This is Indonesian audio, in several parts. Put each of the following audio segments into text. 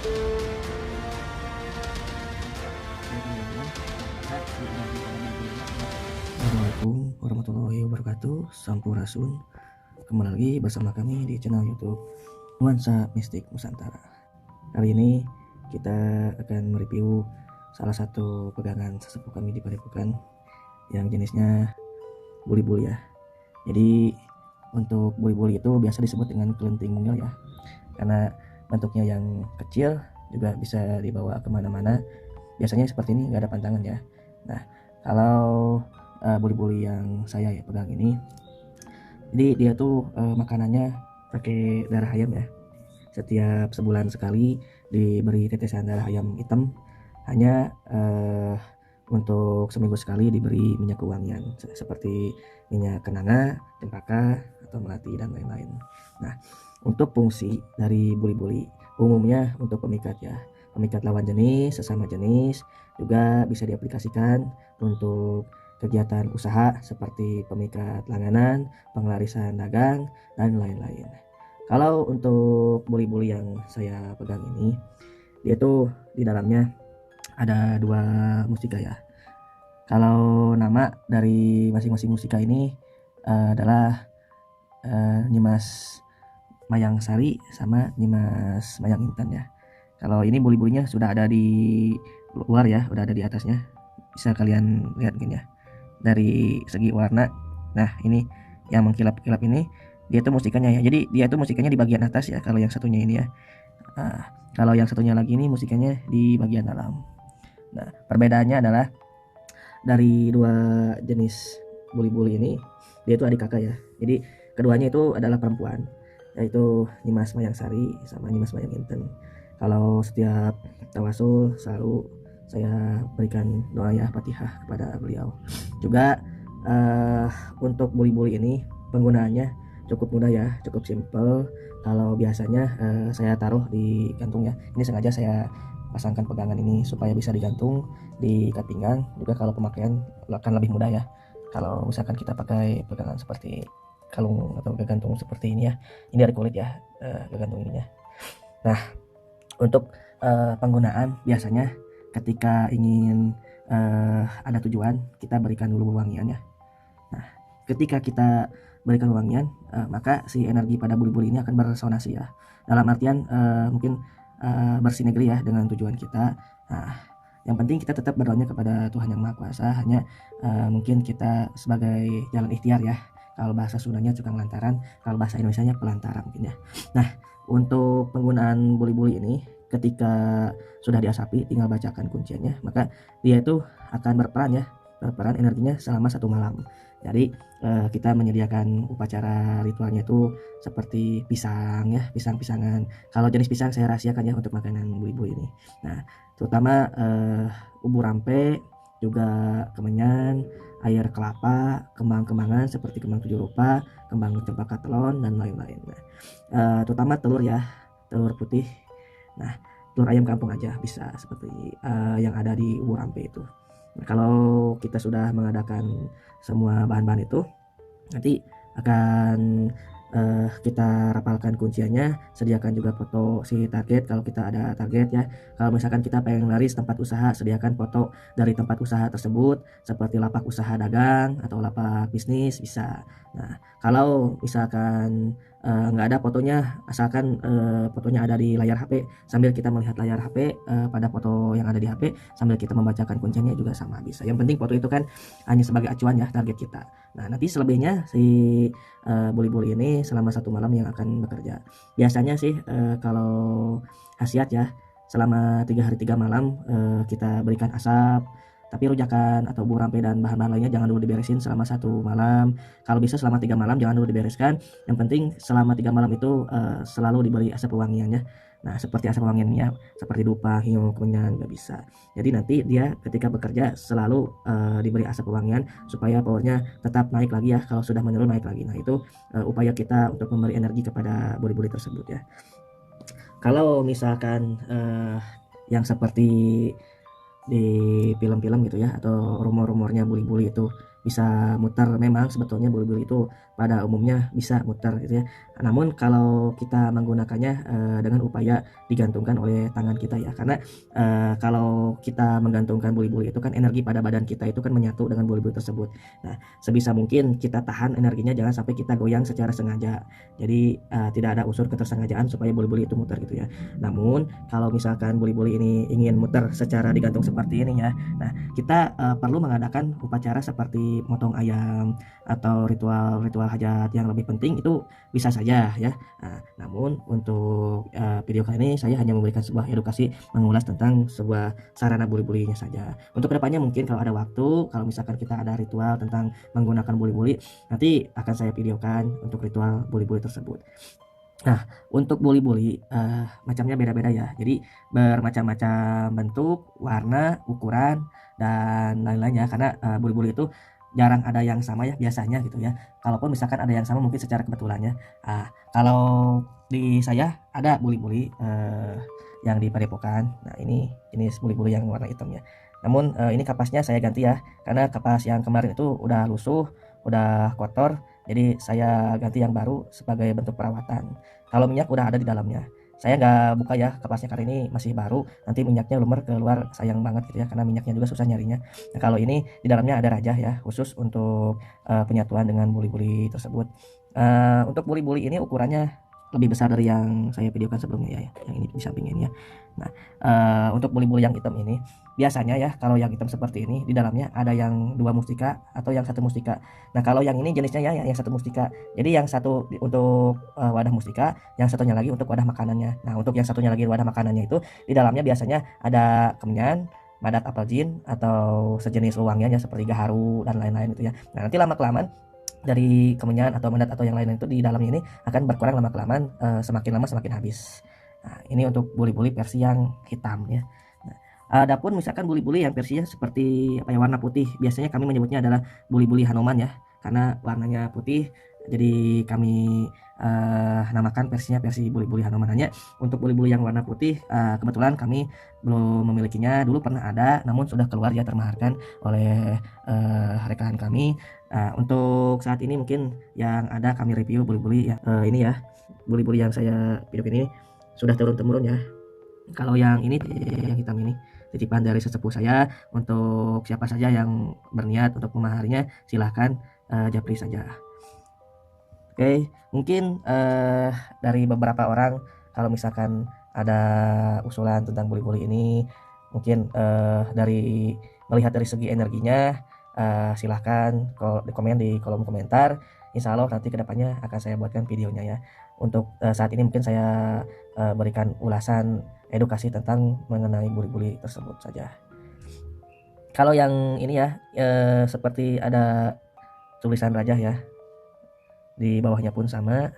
Assalamualaikum warahmatullahi wabarakatuh. Sampurasun. Kembali lagi bersama kami di channel YouTube Nuansa Mistik Nusantara. Kali ini kita akan mereview salah satu pegangan sesepuh kami di Padepokan yang jenisnya buli-buli ya. Jadi untuk buli-buli itu biasa disebut dengan kelenting mungil ya, karena bentuknya yang kecil, juga bisa dibawa kemana-mana. Biasanya seperti ini, nggak ada pantangan ya. Nah, kalau buli-buli yang saya pegang ini, jadi dia tuh makanannya pakai darah ayam ya. Setiap sebulan sekali diberi tetesan darah ayam hitam, hanya untuk seminggu sekali diberi minyak kewangian seperti minyak kenanga, cempaka, atau melati, dan lain-lain. Nah, untuk fungsi dari buli-buli umumnya untuk pemikat ya, pemikat lawan jenis, sesama jenis, juga bisa diaplikasikan untuk kegiatan usaha seperti pemikat langganan, pengelarisan dagang, dan lain-lain. Kalau untuk buli-buli yang saya pegang ini, dia tuh di dalamnya ada dua mustika ya. Kalau nama dari masing-masing mustika ini adalah Nyimas Mayang Sari sama Nyimas Mayang Intan ya. Kalau ini buli-bulinya sudah ada di luar ya, udah ada di atasnya. Bisa kalian lihat mungkin ya dari segi warna. Nah, ini yang mengkilap-kilap ini dia tuh mustikanya ya. Jadi dia tuh mustikanya di bagian atas ya, kalau yang satunya ini ya. Kalau yang satunya lagi ini mustikanya di bagian dalam. Nah, perbedaannya adalah dari dua jenis buli-buli ini, dia itu adik kakak ya. Jadi keduanya itu adalah perempuan, yaitu Nyimas Mayang Sari sama Nyimas Mayang Inten. Kalau setiap tawasul selalu saya berikan doa ya Fatihah kepada beliau. Juga untuk buli-buli ini penggunaannya cukup mudah ya, cukup simple. Kalau biasanya saya taruh di gantung ya. Ini sengaja saya pasangkan pegangan ini supaya bisa digantung di ikat pinggang. Juga kalau pemakaian akan lebih mudah ya. Kalau misalkan kita pakai pegangan seperti kalung atau gantung seperti ini ya, ini dari kulit ya gantung ininya. Nah, untuk penggunaan biasanya ketika ingin ada tujuan, kita berikan dulu wangian ya. Nah, ketika kita berikan wangian, maka si energi pada buli-buli ini akan beresonansi ya. Dalam artian mungkin bersinergi ya dengan tujuan kita. Nah, yang penting kita tetap berdoanya kepada Tuhan Yang Maha Kuasa. Hanya mungkin kita sebagai jalan ikhtiar ya. Kalau bahasa Sundanya tukang lantaran, kalau bahasa Indonesianya pelantara mungkin ya. Nah, untuk penggunaan buli-buli ini, ketika sudah diasapi, tinggal bacakan kunciannya, maka dia itu akan berperan energinya selama 1 malam. Jadi kita menyediakan upacara ritualnya itu seperti pisang ya, pisang-pisangan. Kalau jenis pisang saya rahasiakan ya untuk makanan buli-buli ini. Nah, terutama ubur rampe, juga kemenyan, air kelapa, kembang-kembangan seperti kembang 7 rupa, kembang cempaka telon, dan lain-lain. Nah, terutama telur ya, telur putih. Nah, telur ayam kampung aja bisa seperti yang ada di ubur rampe itu. Nah, kalau kita sudah mengadakan semua bahan-bahan itu, nanti akan kita rapalkan kunciannya, sediakan juga foto si target kalau kita ada target ya. Kalau misalkan kita pengen laris tempat usaha, sediakan foto dari tempat usaha tersebut seperti lapak usaha dagang atau lapak bisnis bisa. Nah, kalau misalkan nggak ada fotonya, asalkan fotonya ada di layar HP, sambil kita melihat layar HP pada foto yang ada di HP, sambil kita membacakan kuncinya juga sama bisa. Yang penting foto itu kan hanya sebagai acuan ya target kita. Nah, nanti selebihnya si buli-buli ini selama 1 malam yang akan bekerja. Biasanya sih kalau khasiat ya, selama 3 hari 3 malam kita berikan asap. Tapi rujakan atau ubur rampe dan bahan-bahan lainnya jangan dulu diberesin selama 1 malam. Kalau bisa selama 3 malam jangan dulu dibereskan. Yang penting selama 3 malam itu selalu diberi asap pewangiannya. Nah, seperti asap pewangiannya seperti dupa, hiyo, kemenyan nggak bisa. Jadi nanti dia ketika bekerja selalu diberi asap pewangian supaya powernya tetap naik lagi ya. Kalau sudah menurun naik lagi. Nah, itu upaya kita untuk memberi energi kepada buli-buli tersebut ya. Kalau misalkan yang seperti di film-film gitu ya, atau rumor-rumornya buli-buli itu bisa muter. Memang sebetulnya buli-buli itu pada umumnya bisa muter gitu ya. Namun kalau kita menggunakannya dengan upaya digantungkan oleh tangan kita ya, karena kalau kita menggantungkan buli-buli itu kan energi pada badan kita itu kan menyatu dengan buli-buli tersebut. Nah, sebisa mungkin kita tahan energinya, jangan sampai kita goyang secara sengaja. Jadi tidak ada unsur ketersengajaan supaya buli-buli itu muter gitu ya. Namun kalau misalkan buli-buli ini ingin muter secara digantung seperti ini ya, nah kita perlu mengadakan upacara seperti motong ayam atau ritual-ritual hajat yang lebih penting itu bisa saja ya. Namun untuk video kali ini saya hanya memberikan sebuah edukasi, mengulas tentang sebuah sarana buli-bulinya saja. Untuk kedepannya mungkin kalau ada waktu, kalau misalkan kita ada ritual tentang menggunakan buli-buli, nanti akan saya videokan untuk ritual buli-buli tersebut. Nah, untuk buli-buli macamnya beda-beda ya. Jadi bermacam-macam bentuk, warna, ukuran, dan lain-lainnya. Karena buli-buli itu jarang ada yang sama ya biasanya gitu ya. Kalaupun misalkan ada yang sama mungkin secara kebetulannya. Kalau di saya ada buli-buli yang di padepokan. Nah, ini jenis buli-buli yang warna hitamnya. Namun ini kapasnya saya ganti ya, karena kapas yang kemarin itu udah lusuh, udah kotor. Jadi saya ganti yang baru sebagai bentuk perawatan. Kalau minyak udah ada di dalamnya. Saya nggak buka ya kapasnya karena ini masih baru. Nanti minyaknya lumer keluar, sayang banget gitu ya, karena minyaknya juga susah nyarinya. Nah, kalau ini di dalamnya ada rajah ya, khusus untuk penyatuan dengan buli-buli tersebut. Untuk buli-buli ini ukurannya lebih besar dari yang saya videokan sebelumnya ya, yang ini di samping ini ya. Nah, untuk buli-buli yang hitam ini biasanya ya, kalau yang hitam seperti ini di dalamnya ada yang 2 mustika atau yang 1 mustika. Nah, kalau yang ini jenisnya ya yang 1 mustika. Jadi yang satu untuk wadah mustika, yang satunya lagi untuk wadah makanannya. Nah, untuk yang satunya lagi wadah makanannya itu di dalamnya biasanya ada kemenyan, madat apel jin, atau sejenis luwangnya ya seperti gaharu dan lain-lain itu ya. Nah, nanti lama-kelamaan dari kemenyan atau madat atau yang lain itu di dalamnya ini akan berkurang lama-kelamaan, semakin lama semakin habis. Nah, ini untuk buli-buli versi yang hitam ya. Adapun misalkan buli-buli yang versinya seperti apa ya, warna putih, biasanya kami menyebutnya adalah buli-buli Hanoman ya, karena warnanya putih. Jadi kami namakan versinya versi buli-buli Hanoman. Hanya untuk buli-buli yang warna putih kebetulan kami belum memilikinya. Dulu pernah ada, namun sudah keluar ya, termaharkan oleh rekan kami. Untuk saat ini mungkin yang ada kami review buli-buli ya, ini ya, buli-buli yang saya video ini sudah turun-temurun ya. Kalau yang ini, yang hitam ini titipan dari sesepuh saya. Untuk siapa saja yang berniat untuk memaharinya, silahkan japri saja. Oke, mungkin dari beberapa orang kalau misalkan ada usulan tentang buli-buli ini, mungkin dari melihat dari segi energinya, silahkan di komen di kolom komentar. Insya Allah nanti kedepannya akan saya buatkan videonya ya. Untuk saat ini mungkin saya berikan ulasan edukasi tentang mengenai buli-buli tersebut saja. Kalau yang ini ya, seperti ada tulisan rajah ya, di bawahnya pun sama.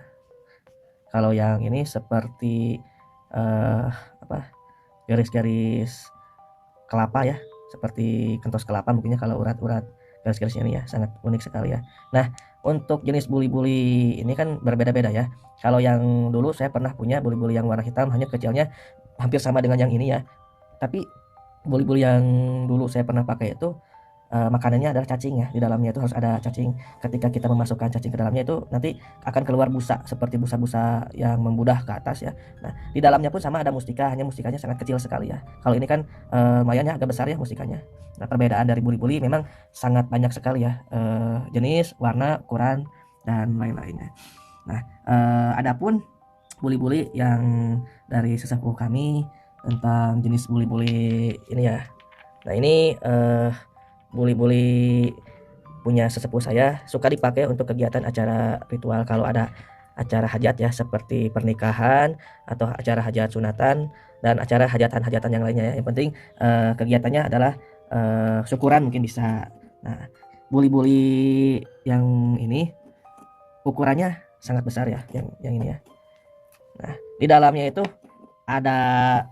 Kalau yang ini seperti garis-garis kelapa ya, seperti kentos kelapa mungkinnya kalau urat-urat garis-garisnya ini ya, sangat unik sekali ya. Nah, untuk jenis buli-buli ini kan berbeda-beda ya. Kalau yang dulu saya pernah punya buli-buli yang warna hitam, hanya kecilnya hampir sama dengan yang ini ya. Tapi buli-buli yang dulu saya pernah pakai itu makanannya adalah cacing ya. Di dalamnya itu harus ada cacing. Ketika kita memasukkan cacing ke dalamnya itu nanti akan keluar busa, seperti busa-busa yang membudah ke atas ya. Nah, di dalamnya pun sama ada mustika, hanya mustikanya sangat kecil sekali ya. Kalau ini kan lumayan ya, agak besar ya mustikanya. Nah, perbedaan dari buli-buli memang sangat banyak sekali ya, jenis, warna, ukuran, dan lain-lainnya. Nah, adapun buli-buli yang dari sesepuh kami tentang jenis buli-buli ini ya. Nah, ini buli-buli punya sesepuh saya, suka dipakai untuk kegiatan acara ritual kalau ada acara hajat ya, seperti pernikahan atau acara hajat sunatan dan acara hajatan-hajatan yang lainnya ya. Yang penting kegiatannya adalah syukuran mungkin bisa. Nah, buli-buli yang ini ukurannya sangat besar ya, yang ini ya. Nah, di dalamnya itu ada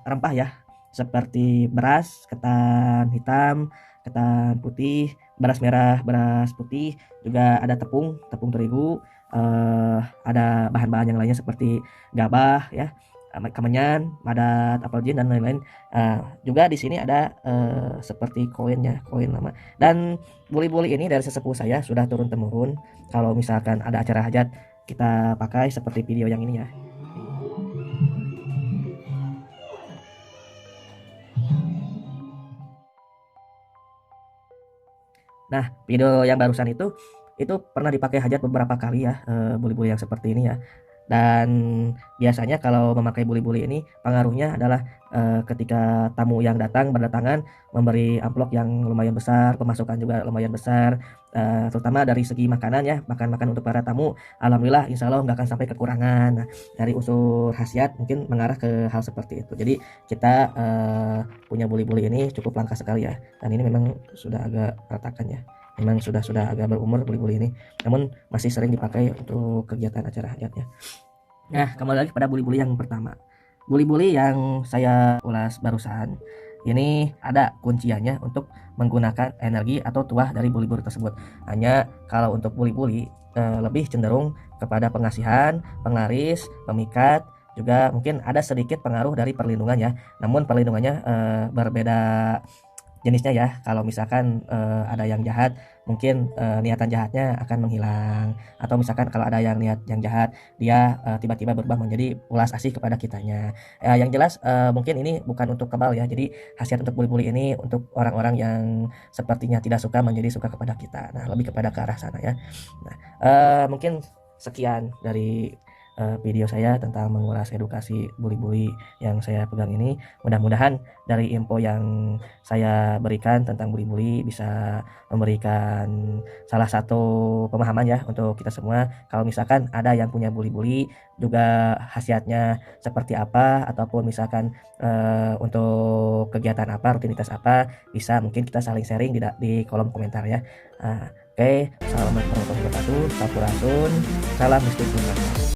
rempah ya, seperti beras, ketan hitam, ketan putih, beras merah, beras putih, juga ada tepung terigu, ada bahan-bahan yang lainnya seperti gabah ya, kemenyan, madat, apel jin dan lain-lain. Juga di sini ada seperti koinnya, koin lama. Dan buli-buli ini dari sesepuh saya sudah turun temurun. Kalau misalkan ada acara hajat kita pakai seperti video yang ini ya. Nah, video yang barusan itu pernah dipakai hajat beberapa kali ya, buli-buli yang seperti ini ya. Dan biasanya kalau memakai buli-buli ini pengaruhnya adalah ketika tamu yang datang berdatangan memberi amplop yang lumayan besar, pemasukan juga lumayan besar, terutama dari segi makanan ya, makan-makan untuk para tamu. Alhamdulillah insya Allah nggak akan sampai kekurangan. Nah, dari unsur khasiat mungkin mengarah ke hal seperti itu. Jadi kita punya buli-buli ini cukup langka sekali ya. Dan ini memang sudah agak ratakan ya. Memang sudah agak berumur buli-buli ini, namun masih sering dipakai untuk kegiatan acara hajat ya. Nah, kembali lagi pada buli-buli yang pertama. Buli-buli yang saya ulas barusan, ini ada kunciannya untuk menggunakan energi atau tuah dari buli-buli tersebut. Hanya kalau untuk buli-buli lebih cenderung kepada pengasihan, penglaris, pemikat, juga mungkin ada sedikit pengaruh dari perlindungan ya. Namun perlindungannya berbeda jenisnya ya. Kalau misalkan ada yang jahat, mungkin niatan jahatnya akan menghilang, atau misalkan kalau ada yang niat yang jahat, dia tiba-tiba berubah menjadi ulas asih kepada kitanya. Yang jelas mungkin ini bukan untuk kebal ya. Jadi khasiat untuk buli-buli ini untuk orang-orang yang sepertinya tidak suka menjadi suka kepada kita. Nah, lebih kepada ke arah sana ya. Nah, mungkin sekian dari video saya tentang mengulas edukasi buli-buli yang saya pegang ini. Mudah-mudahan dari info yang saya berikan tentang buli-buli bisa memberikan salah satu pemahaman ya untuk kita semua. Kalau misalkan ada yang punya buli-buli juga khasiatnya seperti apa, ataupun misalkan untuk kegiatan apa, rutinitas apa, bisa mungkin kita saling sharing di kolom komentar ya. Oke, assalamualaikum warahmatullahi wabarakatuh. Sampurasun, salam mistik.